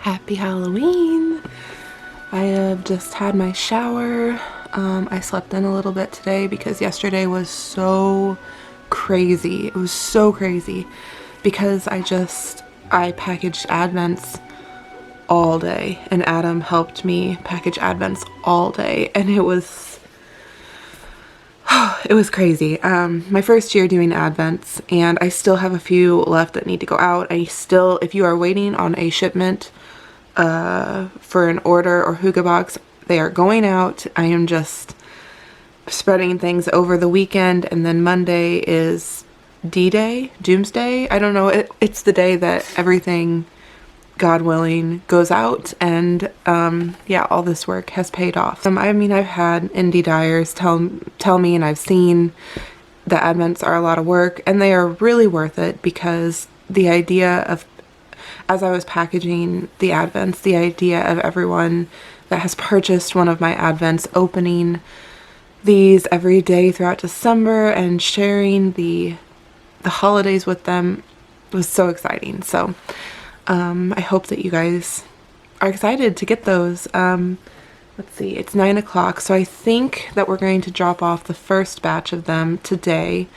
Happy Halloween! I have just had my shower. I slept in a little bit today because yesterday was so crazy. It was so crazy because I packaged Advents all day, and Adam helped me package Advents all day, and it was crazy. My first year doing Advents, and I still have a few left that need to go out. If you are waiting on a shipment for an order or Huga box, they are going out. I am just spreading things over the weekend, and then Monday is D-Day, Doomsday. I don't know. It's the day that everything, God willing, goes out, and yeah, all this work has paid off. I mean, I've had indie dyers tell me, and I've seen that Advents are a lot of work, and they are really worth it, because the idea of, as I was packaging the Advents, the idea of everyone that has purchased one of my Advents opening these every day throughout December and sharing the holidays with them was so exciting. So I hope that you guys are excited to get those. Let's see, it's 9 o'clock, so I think that we're going to drop off the first batch of them today.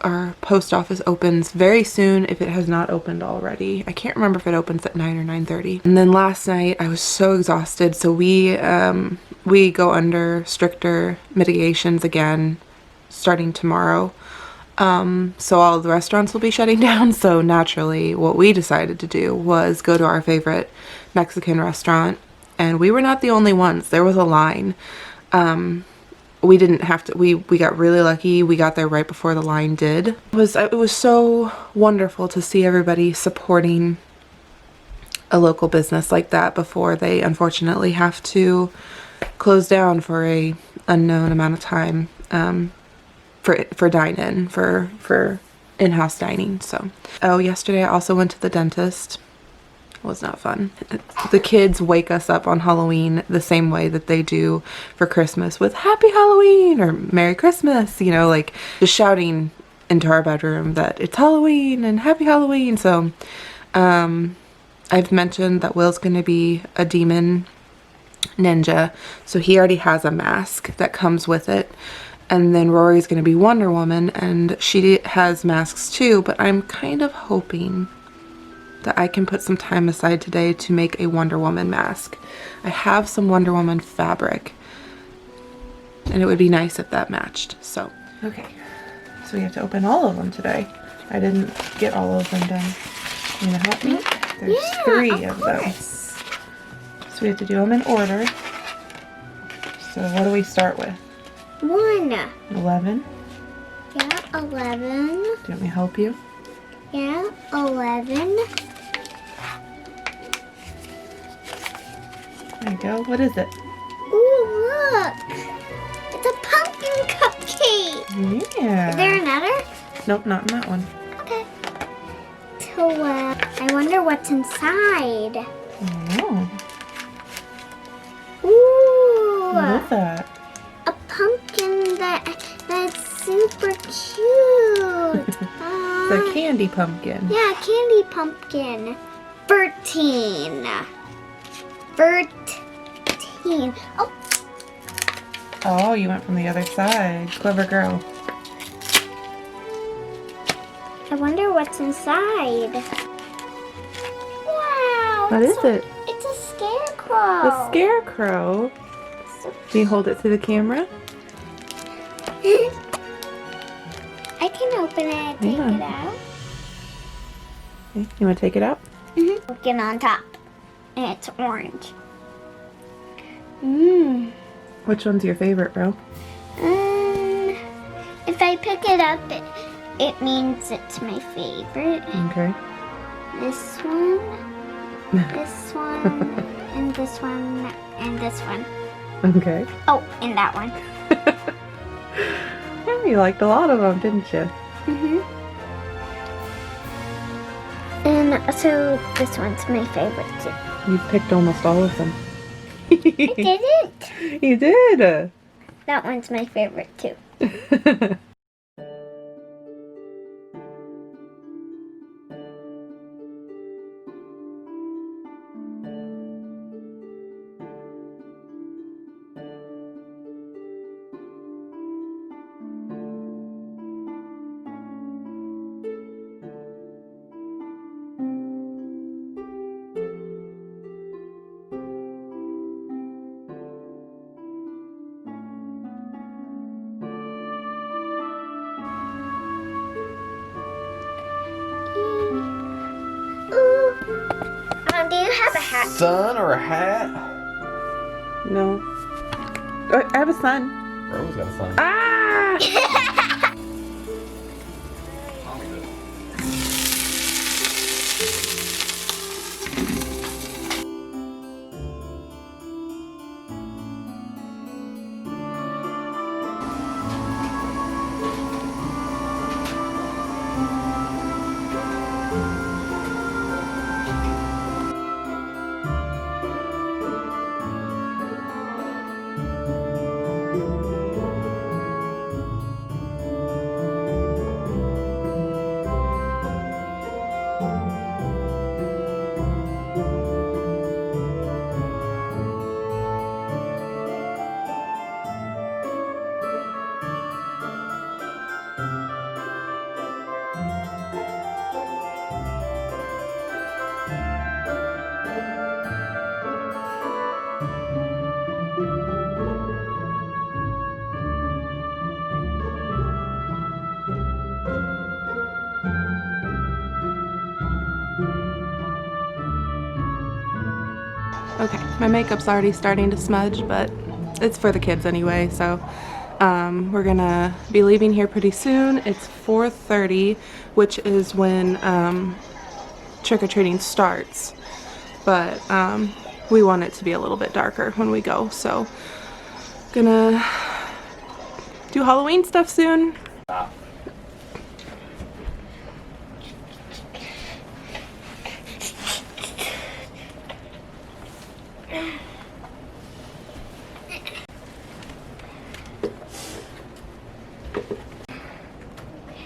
Our post office opens very soon, if it has not opened already. I can't remember if it opens at 9 or 9:30. And then last night I was so exhausted, so we go under stricter mitigations again starting tomorrow. So all of the restaurants will be shutting down, so naturally what we decided to do was go to our favorite Mexican restaurant, and we were not the only ones. There was a line. We didn't have to, we got really lucky. We got there right before the line did. It was so wonderful to see everybody supporting a local business like that before they unfortunately have to close down for a unknown amount of time, for dine-in, for in-house dining. So, oh, yesterday I also went to the dentist. It was not fun. The kids wake us up on Halloween the same way that they do for Christmas with Happy Halloween or Merry Christmas, you know, like just shouting into our bedroom that it's Halloween and Happy Halloween. So I've mentioned that Will's going to be a demon ninja, so he already has a mask that comes with it. And then Rory's going to be Wonder Woman, and she has masks too, but I'm kind of hoping that I can put some time aside today to make a Wonder Woman mask. I have some Wonder Woman fabric, and it would be nice if that matched. So, okay. So we have to open all of them today. I didn't get all of them done. You gonna help me? There's 3 of them. So we have to do them in order. So what do we start with? 1. 11? Yeah, 11. Do you want me to help you? Yeah, 11. There you go. What is it? Ooh, look! It's a pumpkin cupcake! Yeah. Is there another? Nope, not in that one. Okay. 12. I wonder what's inside. Oh. Ooh! What is that? A pumpkin that's super cute. It's a candy pumpkin. Yeah, candy pumpkin. 13. 13. Oh, Oh, you went from the other side. Clever girl. I wonder what's inside. Wow. What is it? It's a scarecrow. The scarecrow. Can you hold it to the camera? I can open it and take it out. Okay. You want to take it out? Pumpkin on top. And it's orange. Mmm. Which one's your favorite, bro? If I pick it up, it means it's my favorite. Okay. This one, this one, and this one, and this one. Okay. Oh, and that one. Yeah, you liked a lot of them, didn't you? And so this one's my favorite too. You picked almost all of them. I didn't. You did. That one's my favorite too. hat. Sun or a hat? No. Oh, I have a sun. Rose got a sun. Ah! Okay, my makeup's already starting to smudge, but it's for the kids anyway, so we're gonna be leaving here pretty soon. It's 4:30, which is when trick-or-treating starts, but we want it to be a little bit darker when we go, so gonna do Halloween stuff soon.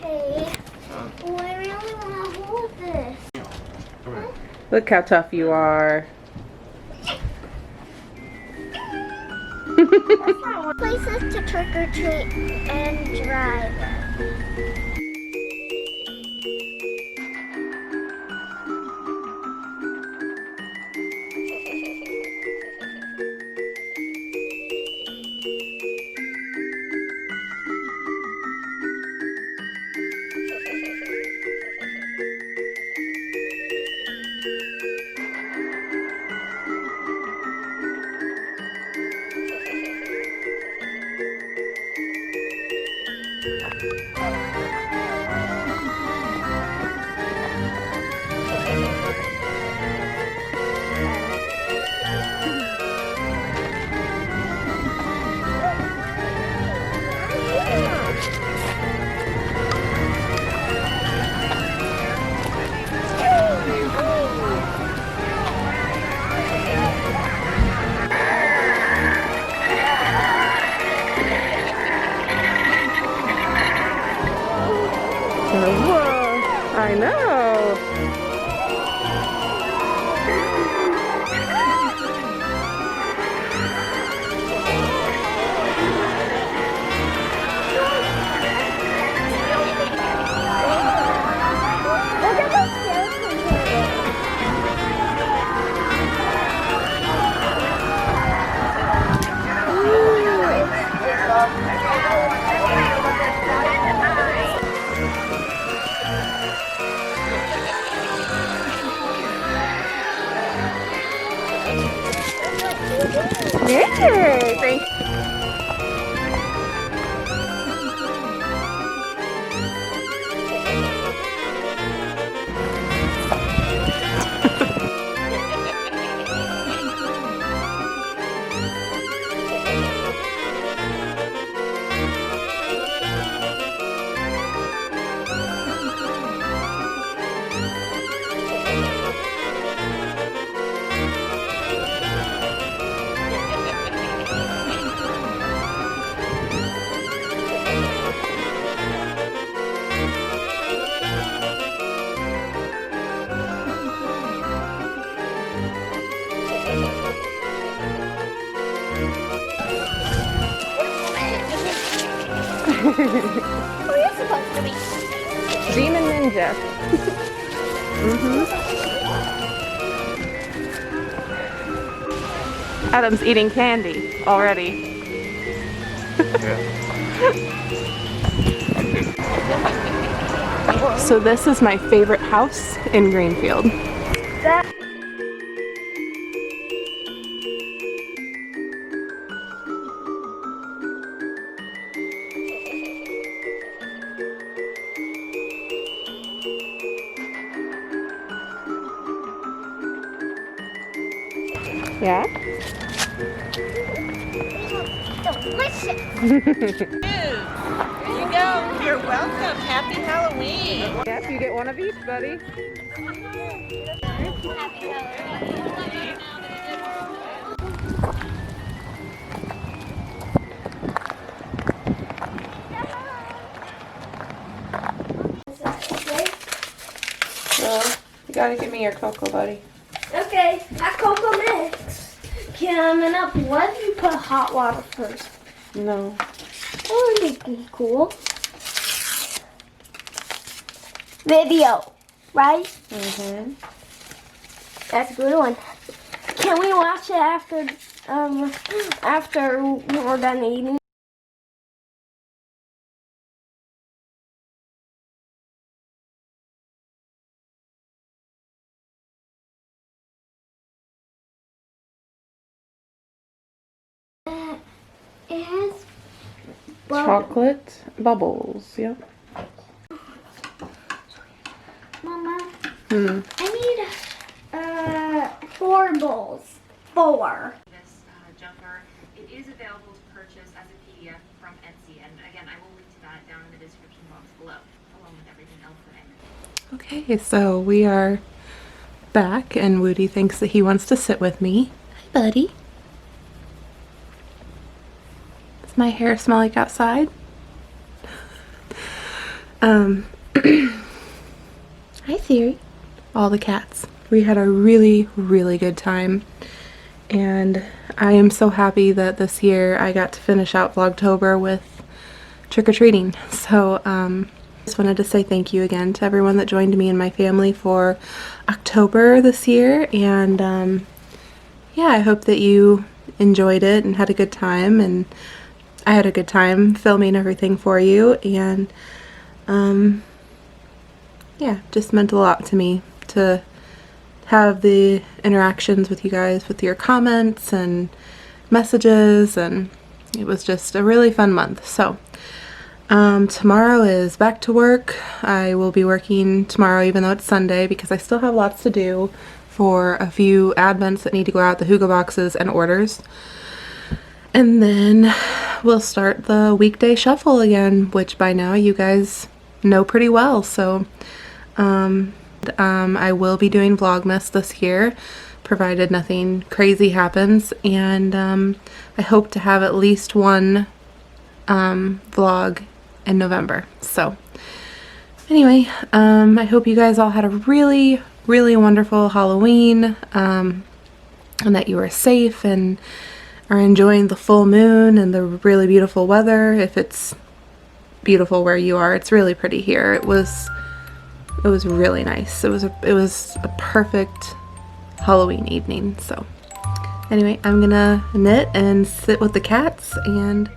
Hey, oh, I really want to hold this. Look how tough you are. Places to trick or treat and drive. Whoa, I know. Look at those skeletons. Yay! Thank Oh, you're supposed to be. Demon Ninja. Adam's eating candy already. So this is my favorite house in Greenfield. Yeah? Delicious. There you go. You're welcome. Happy Halloween. Yep, you get one of each, buddy. Well, you gotta give me your cocoa, buddy. Okay, that cocoa mix. Coming up, what if you put hot water first? No. Oh, that'd be cool. Video, right? Mm-hmm. That's a good one. Can we watch it after we're done eating? It has Chocolate bubbles, yep. Mama, Hmm. I need 4 bowls. 4. This jumper. It is available to purchase as a PDF from Etsy, and again, I will link to that down in the description box below, along with everything else that I mentioned. Okay, so we are back, and Woody thinks that he wants to sit with me. Hi, buddy. Does my hair smell like outside? Hi, Siri. All the cats. We had a really, really good time, and I am so happy that this year I got to finish out Vlogtober with trick-or-treating. So, just wanted to say thank you again to everyone that joined me and my family for October this year, and yeah, I hope that you enjoyed it and had a good time, and I had a good time filming everything for you, and yeah, just meant a lot to me to have the interactions with you guys, with your comments and messages, and it was just a really fun month. So tomorrow is back to work. I will be working tomorrow even though it's Sunday, because I still have lots to do for a few advents that need to go out, the Hugo boxes and orders. And then we'll start the weekday shuffle again, which by now you guys know pretty well. So I will be doing Vlogmas this year, provided nothing crazy happens, and I hope to have at least one vlog in November. So anyway, I hope you guys all had a really, really wonderful Halloween, and that you are safe and are enjoying the full moon and the really beautiful weather. If it's beautiful where you are, it's really pretty here. It was really nice. It was a perfect Halloween evening. So anyway, I'm gonna knit and sit with the cats and